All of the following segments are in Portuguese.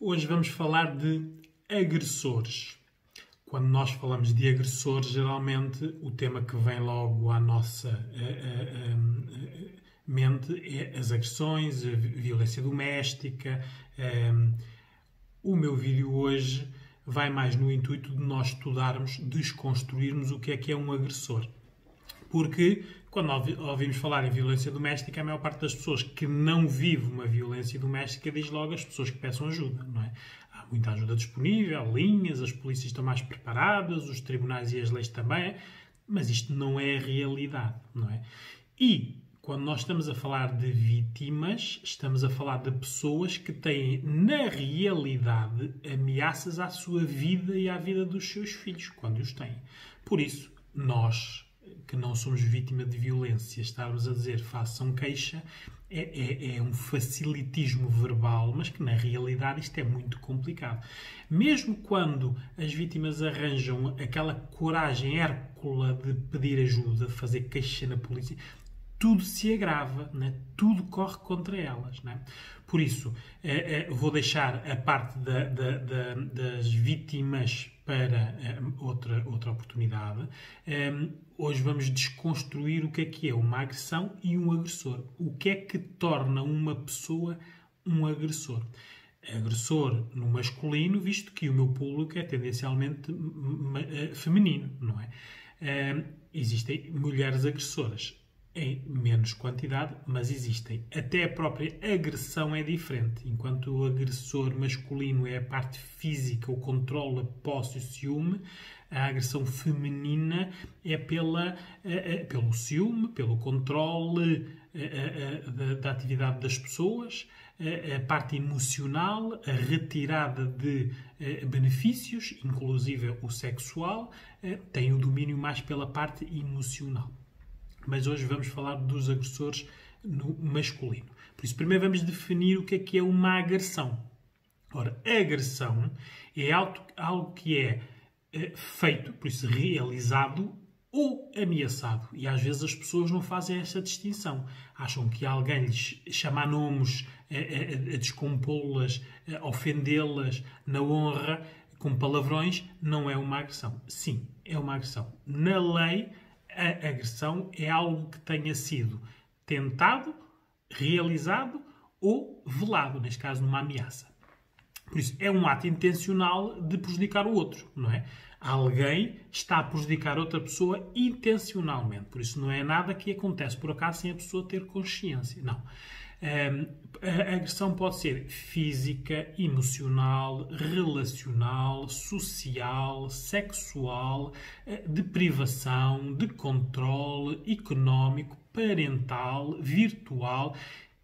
Hoje vamos falar de agressores. Quando nós falamos de agressores, geralmente o tema que vem logo à nossa mente é as agressões, a violência doméstica. O meu vídeo hoje vai mais no intuito de nós estudarmos, desconstruirmos o que é um agressor. Porque quando ouvimos falar em violência doméstica, a maior parte das pessoas que não vive uma violência doméstica diz logo as pessoas que peçam ajuda, não é? Há muita ajuda disponível, linhas, as polícias estão mais preparadas, os tribunais e as leis também, mas isto não é a realidade, não é? E quando nós estamos a falar de vítimas, estamos a falar de pessoas que têm, na realidade, ameaças à sua vida e à vida dos seus filhos, quando os têm. Por isso, nós, que não somos vítima de violência, estarmos a dizer façam queixa, é um facilitismo verbal, mas que na realidade isto é muito complicado. Mesmo quando as vítimas arranjam aquela coragem hércula de pedir ajuda, de fazer queixa na polícia, tudo se agrava, né? Tudo corre contra elas. Né? Por isso, vou deixar a parte das vítimas para outra oportunidade. Hoje vamos desconstruir o que é uma agressão e um agressor. O que é que torna uma pessoa um agressor? Agressor no masculino, visto que o meu público é tendencialmente feminino, não é? Existem mulheres agressoras em menos quantidade, mas existem. Até a própria agressão é diferente. Enquanto o agressor masculino é a parte física, o controle, a posse e o ciúme, a agressão feminina é pelo ciúme, pelo controle da atividade das pessoas, a parte emocional, a retirada de benefícios, inclusive o sexual, tem o domínio mais pela parte emocional. Mas hoje vamos falar dos agressores no masculino. Por isso, primeiro vamos definir o que é uma agressão. Ora, a agressão é algo que é feito, por isso realizado ou ameaçado. E às vezes as pessoas não fazem esta distinção. Acham que alguém lhes chama a nomes, a descompô-las, a ofendê-las na honra, com palavrões, não é uma agressão. Sim, é uma agressão. Na lei, a agressão é algo que tenha sido tentado, realizado ou velado, neste caso numa ameaça. Por isso, é um ato intencional de prejudicar o outro, não é? Alguém está a prejudicar outra pessoa intencionalmente. Por isso, não é nada que acontece por acaso sem a pessoa ter consciência. Não. A agressão pode ser física, emocional, relacional, social, sexual, de privação, de controle, económico, parental, virtual.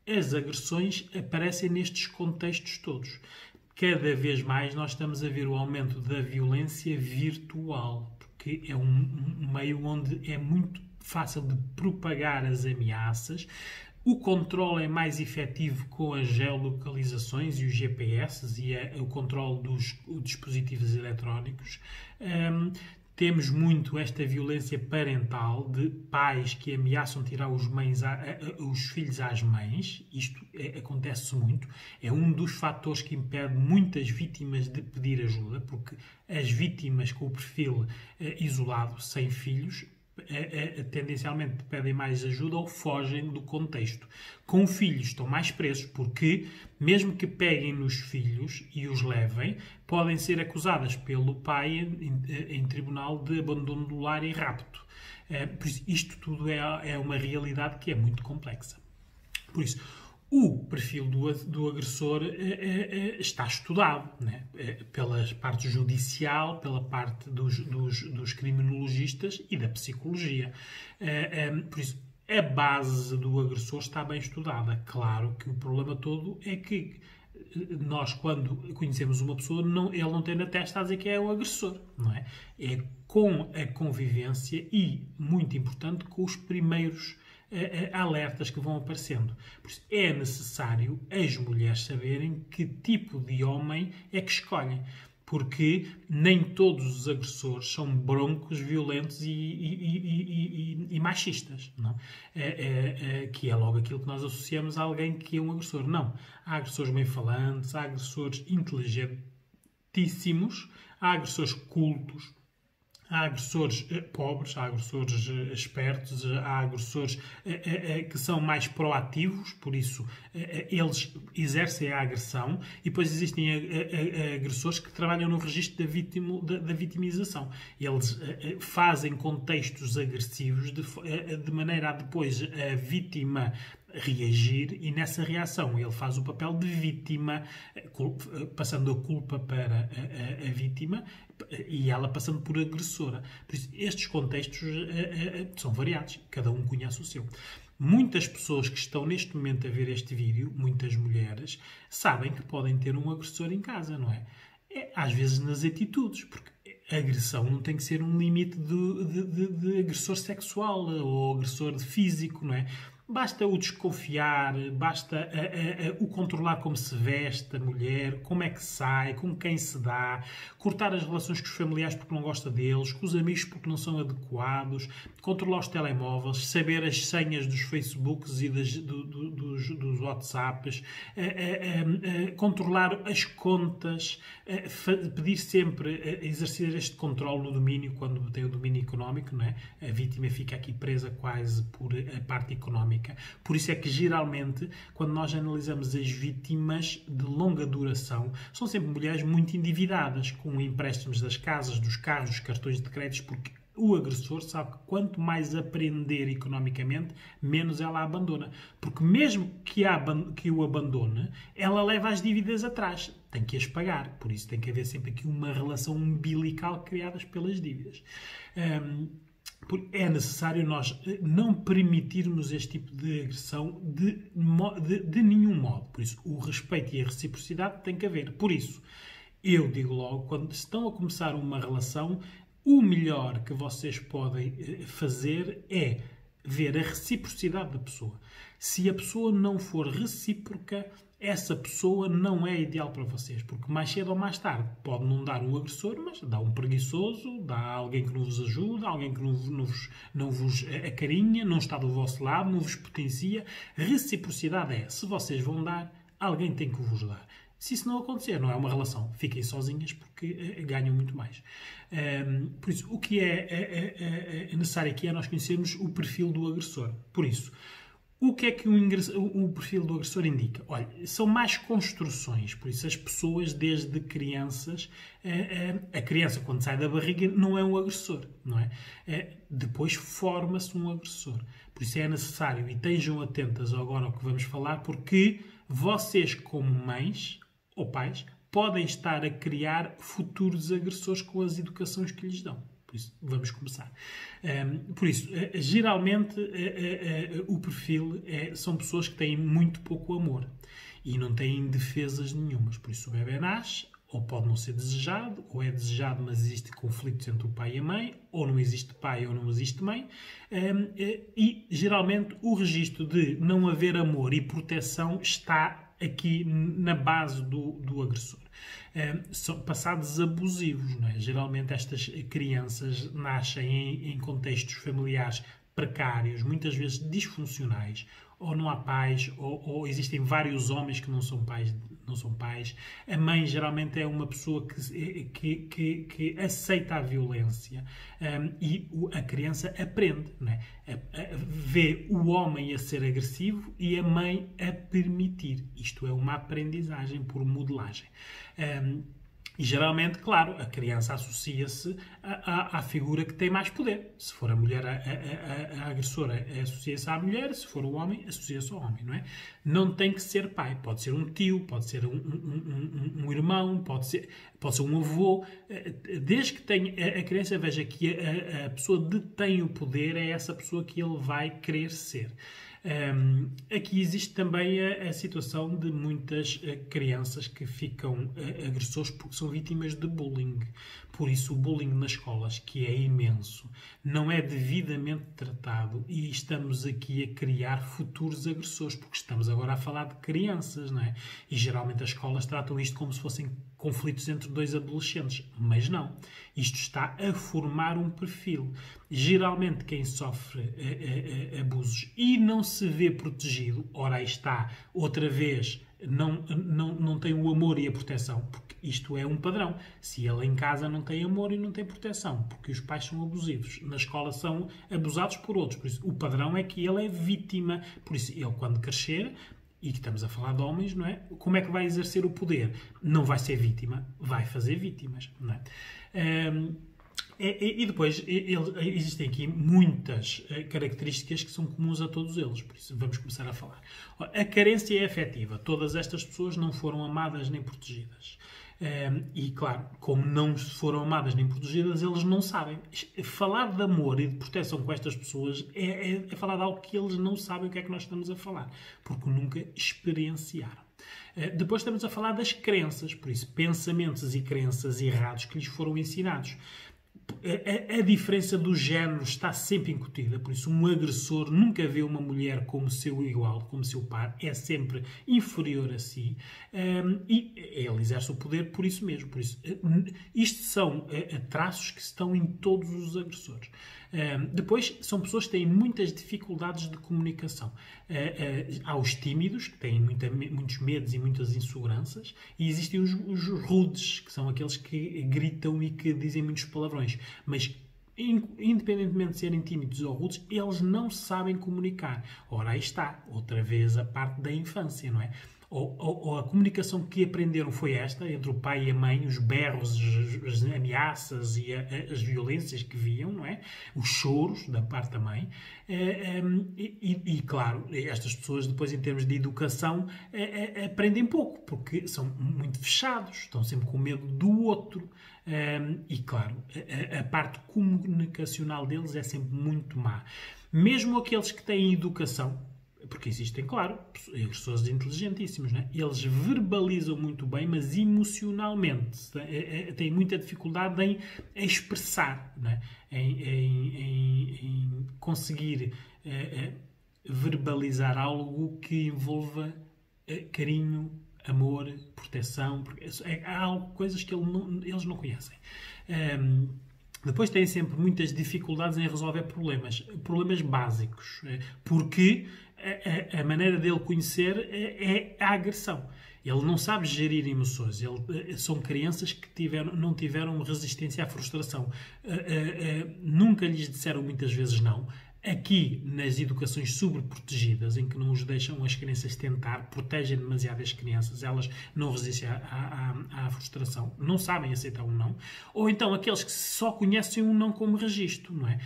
As agressões aparecem nestes contextos todos. Cada vez mais nós estamos a ver o aumento da violência virtual, porque é um meio onde é muito fácil de propagar as ameaças. O controle é mais efetivo com as geolocalizações e os GPS e o controle dos dispositivos eletrónicos. Temos muito esta violência parental de pais que ameaçam tirar os filhos às mães. Isto acontece muito. É um dos fatores que impede muitas vítimas de pedir ajuda, porque as vítimas com o perfil isolado, sem filhos, tendencialmente pedem mais ajuda ou fogem do contexto. Com filhos estão mais presos porque, mesmo que peguem nos filhos e os levem, podem ser acusadas pelo pai em tribunal de abandono do lar e rapto. Por isso, isto tudo é uma realidade que é muito complexa. Por isso, o perfil do agressor está estudado, né? Pela parte judicial, pela parte dos criminologistas e da psicologia. Por isso, a base do agressor está bem estudada. Claro que o problema todo é que nós, quando conhecemos uma pessoa, ele não tem na testa a dizer que é o agressor, não é? É com a convivência e, muito importante, com os primeiros alertas que vão aparecendo. Por isso, é necessário as mulheres saberem que tipo de homem é que escolhem. porque nem todos os agressores são broncos, violentos e machistas, não? Que é logo aquilo que nós associamos a alguém que é um agressor. Não. Há agressores bem-falantes, há agressores inteligentíssimos, há agressores cultos, há agressores pobres, há agressores espertos, há agressores que são mais proativos, por isso eles exercem a agressão, e depois existem agressores que trabalham no registro da vitimização. Eles fazem contextos agressivos de maneira a depois a vítima reagir, e nessa reação ele faz o papel de vítima, passando a culpa para a vítima, e ela passando por agressora. Por isso, estes contextos são variados, cada um conhece o seu. Muitas pessoas que estão neste momento a ver este vídeo, muitas mulheres, sabem que podem ter um agressor em casa, não é? Às vezes nas atitudes, porque a agressão não tem que ser um limite de agressor sexual ou agressor físico, não é? Basta o desconfiar, basta o controlar como se veste a mulher, como é que sai, com quem se dá, cortar as relações com os familiares porque não gosta deles, com os amigos porque não são adequados, controlar os telemóveis, saber as senhas dos Facebooks e dos WhatsApps, controlar as contas, pedir sempre, exercer este controle no domínio, quando tem o domínio económico, não é? A vítima fica aqui presa quase por a parte económica. Por isso é que, geralmente, quando nós analisamos as vítimas de longa duração, são sempre mulheres muito endividadas, com empréstimos das casas, dos carros, dos cartões de créditos, porque o agressor sabe que quanto mais aprender economicamente, menos ela a abandona. Porque mesmo que o abandone, ela leva as dívidas atrás. Tem que as pagar. Por isso tem que haver sempre aqui uma relação umbilical criada pelas dívidas. É necessário nós não permitirmos este tipo de agressão de nenhum modo. Por isso, o respeito e a reciprocidade tem que haver. Por isso, eu digo logo, quando estão a começar uma relação, o melhor que vocês podem fazer é ver a reciprocidade da pessoa. Se a pessoa não for recíproca, essa pessoa não é ideal para vocês, porque mais cedo ou mais tarde pode não dar um agressor, mas dá um preguiçoso, dá alguém que não vos ajuda, alguém que não vos acarinha, não está do vosso lado, não vos potencia. Reciprocidade é, se vocês vão dar, alguém tem que vos dar. Se isso não acontecer, não é uma relação. Fiquem sozinhas porque ganham muito mais. Por isso, o que é necessário aqui é nós conhecermos o perfil do agressor. Por isso, o que é que o perfil do agressor indica? Olha, são mais construções. Por isso, as pessoas, desde crianças, a criança, quando sai da barriga, não é um agressor, não é? Depois forma-se um agressor. Por isso, é necessário, e estejam atentas agora ao que vamos falar, porque vocês, como mães ou pais, podem estar a criar futuros agressores com as educações que lhes dão. Por isso, vamos começar. Por isso, geralmente, o perfil são pessoas que têm muito pouco amor e não têm defesas nenhumas. Por isso, o bebê nasce, ou pode não ser desejado, ou é desejado, mas existe conflitos entre o pai e a mãe, ou não existe pai ou não existe mãe. E, geralmente, o registro de não haver amor e proteção está aqui na base do agressor. São passados abusivos, não é? Geralmente estas crianças nascem em contextos familiares precários, muitas vezes disfuncionais, ou não há pais, ou existem vários homens que não são pais. A mãe geralmente é uma pessoa que aceita a violência, e a criança aprende, não é? Vê o homem a ser agressivo e a mãe a permitir. Isto é uma aprendizagem por modelagem. E geralmente, claro, a criança associa-se à figura que tem mais poder. Se for a mulher a agressora, associa-se à mulher. Se for o homem, associa-se ao homem, não é? Não tem que ser pai. Pode ser um tio, pode ser um irmão, pode ser um avô. Desde que a criança veja que a pessoa detém o poder, é essa pessoa que ele vai querer ser. Aqui existe também a situação de muitas crianças que ficam agressores porque são vítimas de bullying. Por isso, o bullying nas escolas, que é imenso, não é devidamente tratado, e estamos aqui a criar futuros agressores, porque estamos agora a falar de crianças, não é? E geralmente as escolas tratam isto como se fossem conflitos entre dois adolescentes, mas não. Isto está a formar um perfil. Geralmente quem sofre abusos e não se vê protegido, ora aí está, outra vez, não tem o amor e a proteção, porque isto é um padrão. Se ele em casa não tem amor e não tem proteção, porque os pais são abusivos, na escola são abusados por outros, por isso o padrão é que ele é vítima, por isso ele quando crescer, e que estamos a falar de homens, não é? Como é que vai exercer o poder? Não vai ser vítima, vai fazer vítimas, não é? E depois existem aqui muitas características que são comuns a todos eles, por isso vamos começar a falar. A carência é afetiva. Todas estas pessoas não foram amadas nem protegidas. E claro, como não foram amadas nem protegidas, eles não sabem. Falar de amor e de proteção com estas pessoas é falar de algo que eles não sabem o que é que nós estamos a falar, porque nunca experienciaram. Depois estamos a falar das crenças, por isso, pensamentos e crenças errados que lhes foram ensinados. A diferença do género está sempre incutida, por isso um agressor nunca vê uma mulher como seu igual, como seu par, é sempre inferior a si, e ele exerce o poder por isso mesmo. Por isso, isto são traços que estão em todos os agressores. Depois, são pessoas que têm muitas dificuldades de comunicação. Há os tímidos, que têm muitos medos e muitas inseguranças, e existem os rudes, que são aqueles que gritam e que dizem muitos palavrões. Mas, independentemente de serem tímidos ou rudes, eles não sabem comunicar. Ora, aí está, outra vez, a parte da infância, não é? Ou a comunicação que aprenderam foi esta, entre o pai e a mãe, os berros, as ameaças e as violências que viam, não é? Os choros da parte da mãe. E claro, estas pessoas depois, em termos de educação, aprendem pouco, porque são muito fechados, estão sempre com medo do outro. E claro, a parte comunicacional deles é sempre muito má. Mesmo aqueles que têm educação, porque existem, claro, agressores inteligentíssimos, não é? Eles verbalizam muito bem, mas emocionalmente têm muita dificuldade em expressar, não é? Em conseguir verbalizar algo que envolva carinho, amor, proteção, porque há coisas que eles não conhecem. Depois têm sempre muitas dificuldades em resolver problemas básicos, porque a maneira dele conhecer é a agressão. Ele não sabe gerir emoções. São crianças que não tiveram resistência à frustração. Nunca lhes disseram muitas vezes não. Aqui, nas educações sobreprotegidas, em que não os deixam as crianças tentar, protegem demasiado as crianças, elas não resistem à frustração, não sabem aceitar um não. Ou então aqueles que só conhecem um não como registro, não é?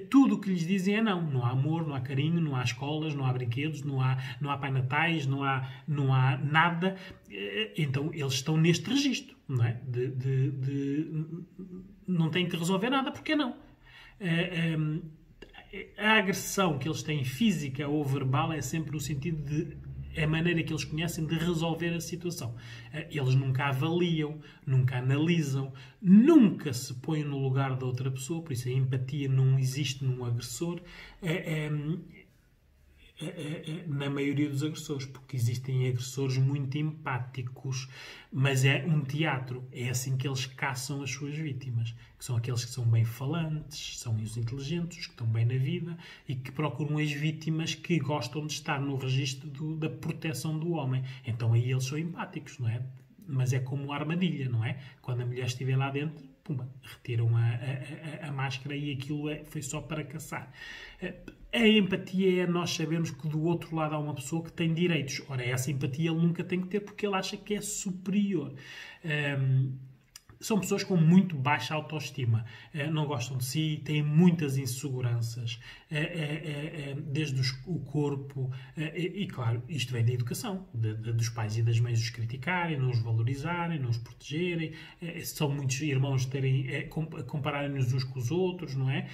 Tudo o que lhes dizem é não. Não há amor, não há carinho, não há escolas, não há brinquedos, não há pai natais, não há nada. Então eles estão neste registro, não é? Não têm que resolver nada, porque não. A agressão que eles têm, física ou verbal, é sempre no sentido de a maneira que eles conhecem de resolver a situação. Eles nunca avaliam, nunca analisam, nunca se põem no lugar da outra pessoa, por isso a empatia não existe num agressor, na maioria dos agressores, porque existem agressores muito empáticos, mas é um teatro, é assim que eles caçam as suas vítimas, que são aqueles que são bem falantes, são os inteligentes, que estão bem na vida e que procuram as vítimas que gostam de estar no registro da proteção do homem. Então aí eles são empáticos, não é? Mas é como a armadilha, não é? Quando a mulher estiver lá dentro, pumba, retiram a máscara e aquilo foi só para caçar. A empatia é nós sabermos que do outro lado há uma pessoa que tem direitos. Ora, essa empatia ele nunca tem que ter porque ele acha que é superior. São pessoas com muito baixa autoestima, não gostam de si, têm muitas inseguranças, desde o corpo, e claro, isto vem da educação, dos pais e das mães os criticarem, não os valorizarem, não os protegerem, são muitos irmãos compararem-nos uns com os outros, não é?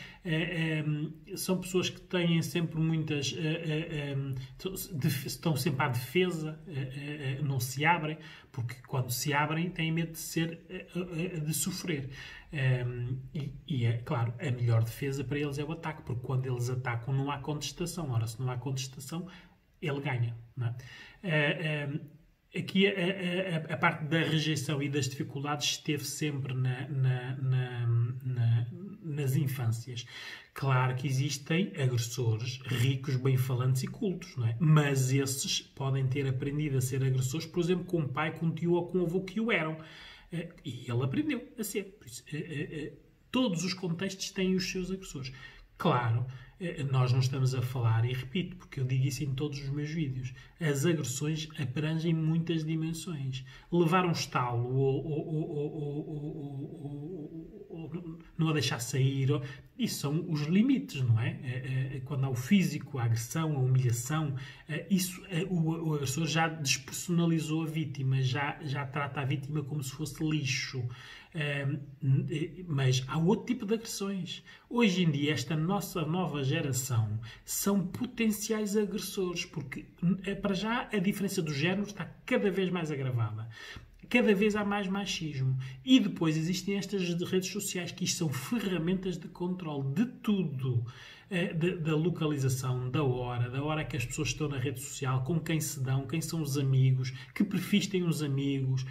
São pessoas que têm sempre muitas, estão sempre à defesa, não se abrem, porque quando se abrem têm medo de sofrer. E é claro, a melhor defesa para eles é o ataque, porque quando eles atacam não há contestação. Ora, se não há contestação, ele ganha. Não é? aqui a parte da rejeição e das dificuldades esteve sempre nas infâncias. Claro que existem agressores ricos, bem-falantes e cultos, não é? Mas esses podem ter aprendido a ser agressores, por exemplo, com um pai, com um tio ou com um avô que o eram. E ele aprendeu a ser. Por isso, todos os contextos têm os seus agressores. Claro, nós não estamos a falar, e repito, porque eu digo isso em todos os meus vídeos, as agressões abrangem muitas dimensões. Levar um estalo ou não a deixar sair, isso são os limites, não é? Quando há o físico, a agressão, a humilhação, o agressor já despersonalizou a vítima, já trata a vítima como se fosse lixo. Mas há outro tipo de agressões. Hoje em dia, esta nossa nova geração são potenciais agressores, porque para já a diferença do género está cada vez mais agravada. Cada vez há mais machismo. E depois existem estas redes sociais que isto são ferramentas de controle de tudo. Da localização, da hora que as pessoas estão na rede social, com quem se dão, quem são os amigos, que perfis têm os amigos.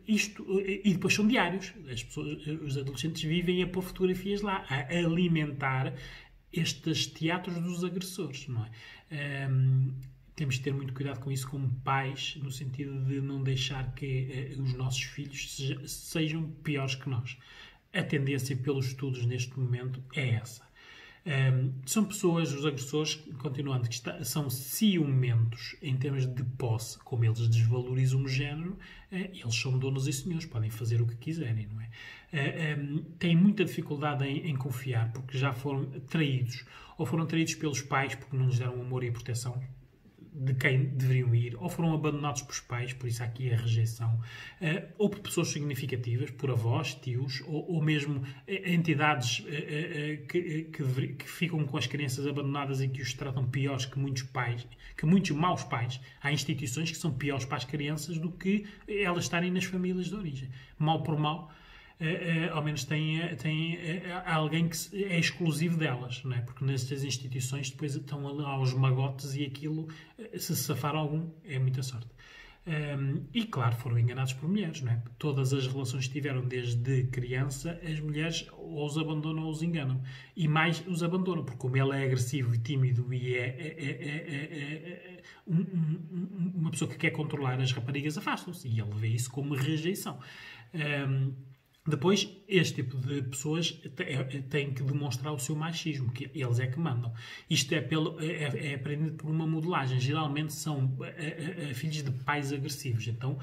E depois são diários. Os adolescentes vivem a pôr fotografias lá, a alimentar estes teatros dos agressores, não é? Temos de ter muito cuidado com isso como pais, no sentido de não deixar que os nossos filhos sejam piores que nós. A tendência pelos estudos neste momento é essa. São pessoas, os agressores, continuando, que são ciumentos em termos de posse, como eles desvalorizam o género, eles são donos e senhores, podem fazer o que quiserem, não é? Têm muita dificuldade em confiar, porque já foram traídos, ou foram traídos pelos pais porque não lhes deram amor e proteção de quem deveriam ir, ou foram abandonados pelos pais, por isso há aqui a rejeição, ou por pessoas significativas, por avós, tios, ou mesmo entidades que ficam com as crianças abandonadas e que os tratam piores que muitos pais, que muitos maus pais. Há instituições que são piores para as crianças do que elas estarem nas famílias de origem. Mal por mal, ao menos tem alguém que é exclusivo delas, não é? Porque nestas instituições depois estão lá aos magotes e aquilo, se safar algum, é muita sorte. E claro, foram enganados por mulheres, não é? Todas as relações que tiveram desde criança, as mulheres ou os abandonam ou os enganam. E mais os abandonam, porque como ele é agressivo e tímido e uma pessoa que quer controlar as raparigas, afastam-se. E ele vê isso como rejeição. Depois, este tipo de pessoas têm que demonstrar o seu machismo, que eles é que mandam. Isto é aprendido por uma modelagem. Geralmente são filhos de pais agressivos. Então,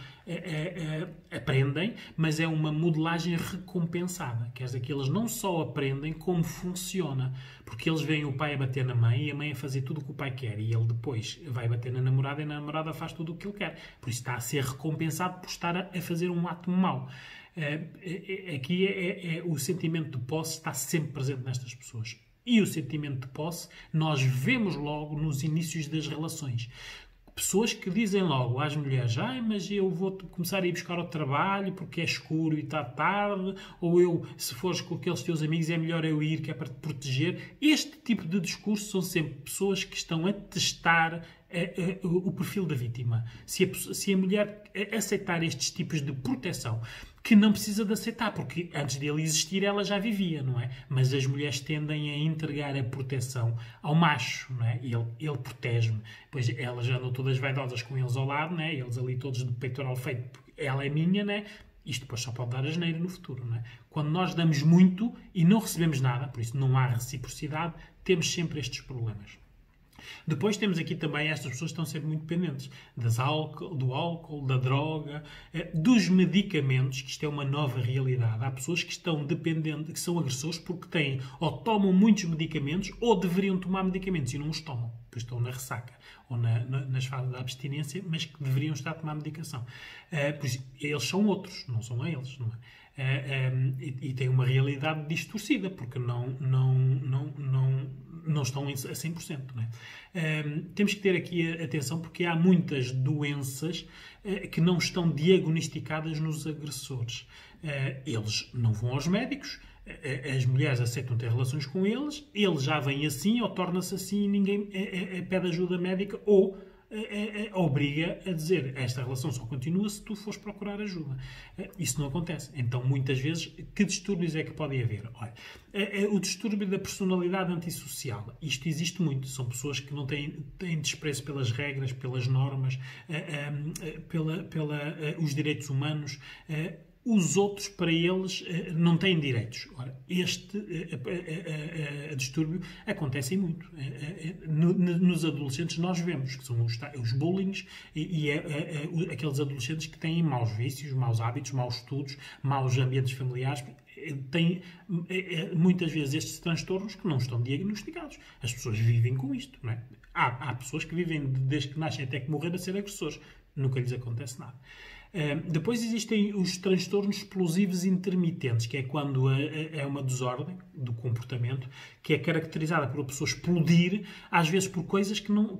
aprendem, mas é uma modelagem recompensada. Quer dizer que eles não só aprendem como funciona. Porque eles veem o pai a bater na mãe e a mãe a fazer tudo o que o pai quer. E ele depois vai bater na namorada e a namorada faz tudo o que ele quer. Por isso está a ser recompensado por estar a fazer um ato mau. Aqui o sentimento de posse está sempre presente nestas pessoas. E o sentimento de posse nós vemos logo nos inícios das relações. Pessoas que dizem logo às mulheres: mas eu vou começar a ir buscar ao trabalho porque é escuro e está tarde, ou se fores com aqueles teus amigos, é melhor eu ir, que é para te proteger. Este tipo de discurso são sempre pessoas que estão a testar o perfil da vítima. Se a mulher aceitar estes tipos de proteção, que não precisa de aceitar, porque antes dele existir ela já vivia, não é? Mas as mulheres tendem a entregar a proteção ao macho, não é? Ele protege-me. Pois elas já andam todas vaidosas com eles ao lado, não é? Eles ali todos de peitoral feito, porque ela é minha, não é? Isto depois só pode dar asneira no futuro, não é? Quando nós damos muito e não recebemos nada, por isso não há reciprocidade, temos sempre estes problemas. Depois temos aqui também estas pessoas que estão sempre muito dependentes do álcool, da droga, dos medicamentos, que isto é uma nova realidade. Há pessoas que estão dependentes, que são agressores porque têm ou tomam muitos medicamentos ou deveriam tomar medicamentos e não os tomam, pois estão na ressaca ou nas fases da abstinência, mas que deveriam estar a tomar medicação. Pois eles são outros, não são eles, não é? E têm uma realidade distorcida, porque não estão a 100%. Não é? Temos que ter aqui atenção, porque há muitas doenças que não estão diagnosticadas nos agressores. Eles não vão aos médicos, as mulheres aceitam ter relações com eles já vêm assim ou torna-se assim e ninguém pede ajuda médica, ou obriga a dizer esta relação só continua se tu fores procurar ajuda. Isso não acontece. Então, muitas vezes, que distúrbios é que pode haver? Olha, o distúrbio da personalidade antissocial. Isto existe muito. São pessoas que não têm desprezo pelas regras, pelas normas, os direitos humanos. Os outros, para eles, não têm direitos. Ora, este distúrbio acontece muito. Nos adolescentes nós vemos que são os bullying e aqueles adolescentes que têm maus vícios, maus hábitos, maus estudos, maus ambientes familiares. Têm muitas vezes estes transtornos que não estão diagnosticados. As pessoas vivem com isto, não é? Há pessoas que vivem desde que nascem até que morrer a ser agressores. Nunca lhes acontece nada. Depois existem os transtornos explosivos intermitentes, que é quando é uma desordem do comportamento que é caracterizada por a pessoa explodir, às vezes por coisas que não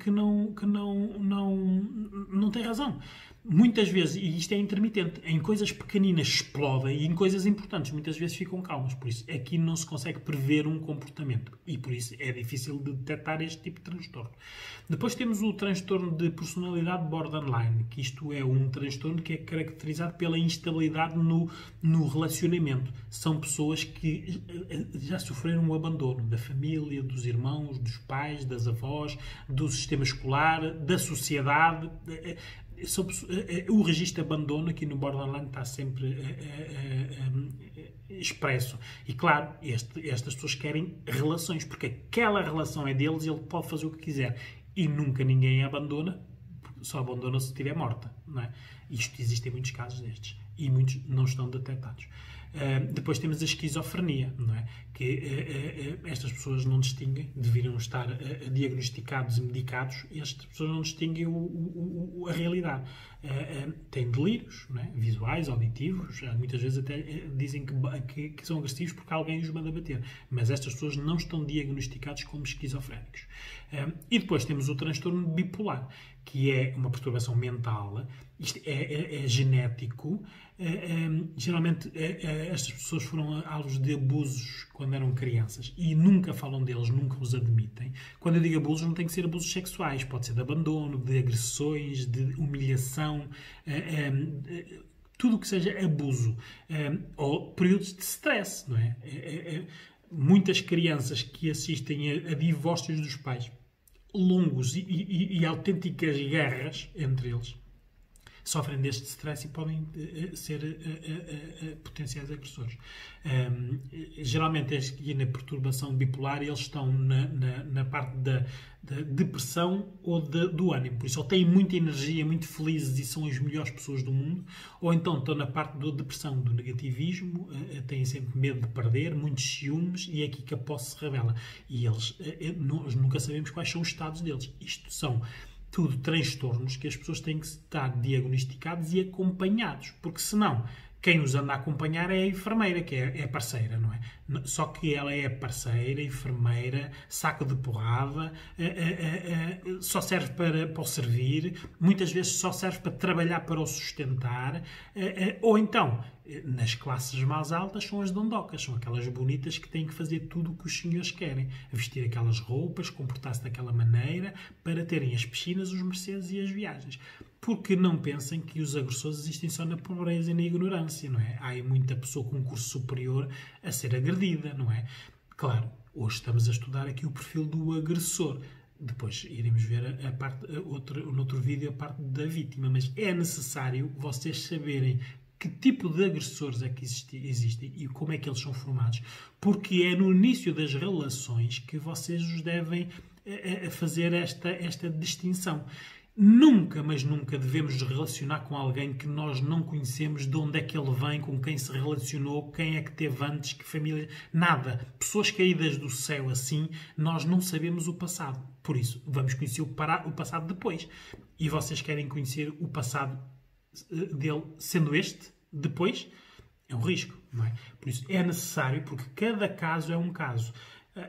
tem razão. Muitas vezes, e isto é intermitente, em coisas pequeninas explodem e em coisas importantes muitas vezes ficam calmas. Por isso, aqui não se consegue prever um comportamento e por isso é difícil de detectar este tipo de transtorno. Depois temos o transtorno de personalidade borderline, que isto é um transtorno que é caracterizado pela instabilidade no relacionamento. São pessoas que já sofreram um abandono da família, dos irmãos, dos pais, das avós, do sistema escolar, da sociedade. O registro de abandono aqui no borderline está sempre expresso. E claro, estas pessoas querem relações, porque aquela relação é deles e ele pode fazer o que quiser. E nunca ninguém abandona, só abandona se estiver morta. Não é? Existem muitos casos destes. E muitos não estão detectados. Depois temos a esquizofrenia, não é? Que estas pessoas não distinguem, deveriam estar diagnosticados e medicados, e estas pessoas não distinguem a realidade. Têm delírios, não é? Visuais, auditivos, muitas vezes até dizem que são agressivos porque alguém os manda bater, mas estas pessoas não estão diagnosticadas como esquizofrénicos. E depois temos o transtorno bipolar, que é uma perturbação mental. Isto é genético. Geralmente estas pessoas foram alvos de abusos quando eram crianças e nunca falam deles, nunca os admitem. Quando eu digo abusos, não tem que ser abusos sexuais, pode ser de abandono, de agressões, de humilhação, tudo o que seja abuso, ou períodos de stress, não é? Muitas crianças que assistem a divórcios dos pais longos e autênticas guerras entre eles sofrem deste stress e podem ser potenciais agressores. Geralmente, aqui na perturbação bipolar, eles estão na parte da depressão ou do ânimo. Por isso, ou têm muita energia, muito felizes e são as melhores pessoas do mundo, ou então estão na parte da depressão, do negativismo, têm sempre medo de perder, muitos ciúmes, e é aqui que a posse se revela. E nós nunca sabemos quais são os estados deles. Isto são tudo transtornos que as pessoas têm que estar diagnosticados e acompanhados, porque senão quem os anda a acompanhar é a enfermeira, que é a parceira, não é? Só que ela é parceira, enfermeira, saco de porrada, só serve para o servir, muitas vezes só serve para trabalhar para o sustentar, ou então, nas classes mais altas, são as dondocas, são aquelas bonitas que têm que fazer tudo o que os senhores querem, vestir aquelas roupas, comportar-se daquela maneira, para terem as piscinas, os mercedes e as viagens. Porque não pensem que os agressores existem só na pobreza e na ignorância, não é? Há muita pessoa com um curso superior a ser agredida, não é? Claro, hoje estamos a estudar aqui o perfil do agressor. Depois iremos ver no outro vídeo a parte da vítima, mas é necessário vocês saberem que tipo de agressores é que existem e como é que eles são formados, porque é no início das relações que vocês os devem fazer esta distinção. Nunca, mas nunca devemos nos relacionar com alguém que nós não conhecemos, de onde é que ele vem, com quem se relacionou, quem é que teve antes, que família... Nada. Pessoas caídas do céu assim, nós não sabemos o passado. Por isso, vamos conhecer o passado depois. E vocês querem conhecer o passado dele sendo este depois? É um risco, não é? Por isso, é necessário, porque cada caso é um caso.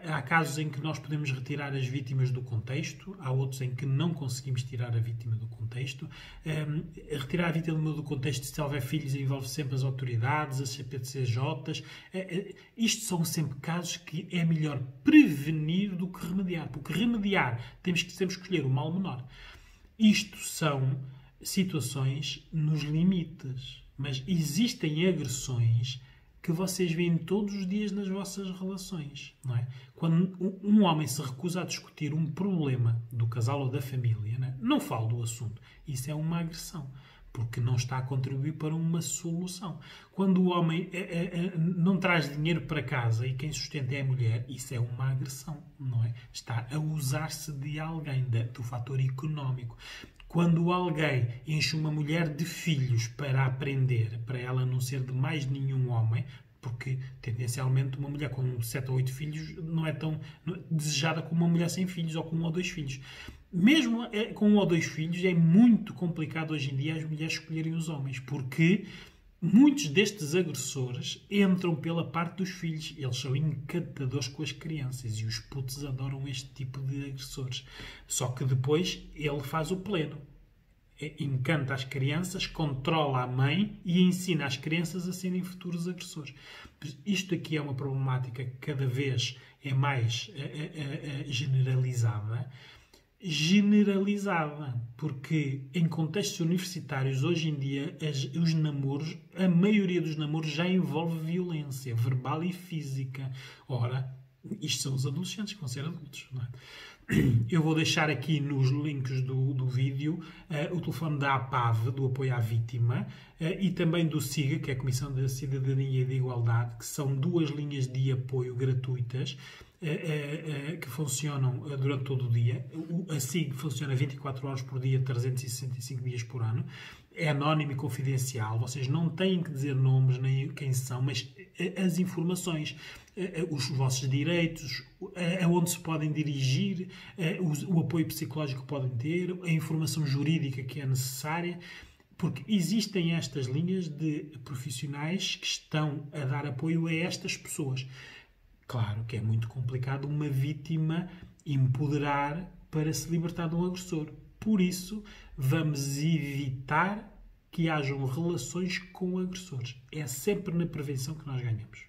Há casos em que nós podemos retirar as vítimas do contexto, há outros em que não conseguimos tirar a vítima do contexto. Retirar a vítima do contexto, se houver filhos, envolve sempre as autoridades, as CPCJs. Isto são sempre casos que é melhor prevenir do que remediar, porque remediar temos que sempre escolher o mal menor. Isto são situações nos limites, mas existem agressões que vocês veem todos os dias nas vossas relações, não é? Quando um homem se recusa a discutir um problema do casal ou da família, não falo do assunto, isso é uma agressão, porque não está a contribuir para uma solução. Quando o homem não traz dinheiro para casa e quem sustenta é a mulher, isso é uma agressão, não é? Está a usar-se de alguém, do fator económico. Quando alguém enche uma mulher de filhos para aprender, para ela não ser de mais nenhum homem, porque tendencialmente uma mulher com 7 ou 8 filhos não é tão desejada como uma mulher sem filhos ou com 1 ou 2 filhos. Mesmo com 1 ou 2 filhos é muito complicado hoje em dia as mulheres escolherem os homens, porque muitos destes agressores entram pela parte dos filhos. Eles são encantadores com as crianças e os putos adoram este tipo de agressores. Só que depois ele faz o pleno. Encanta as crianças, controla a mãe e ensina as crianças a serem futuros agressores. Isto aqui é uma problemática que cada vez é mais generalizada, porque em contextos universitários hoje em dia os namoros, a maioria dos namoros já envolve violência verbal e física. Ora, isto são os adolescentes que vão ser adultos, não é? Eu vou deixar aqui nos links do vídeo o telefone da APAV, do Apoio à Vítima, e também do SIGA, que é a Comissão da Cidadania e da Igualdade, que são 2 linhas de apoio gratuitas que funcionam durante todo o dia. A SIG funciona 24 horas por dia, 365 dias por ano. É anónimo e confidencial. Vocês não têm que dizer nomes nem quem são, mas as informações, os vossos direitos, aonde se podem dirigir, o apoio psicológico que podem ter, a informação jurídica que é necessária, porque existem estas linhas de profissionais que estão a dar apoio a estas pessoas. Claro que é muito complicado uma vítima empoderar para se libertar de um agressor. Por isso, vamos evitar que hajam relações com agressores. É sempre na prevenção que nós ganhamos.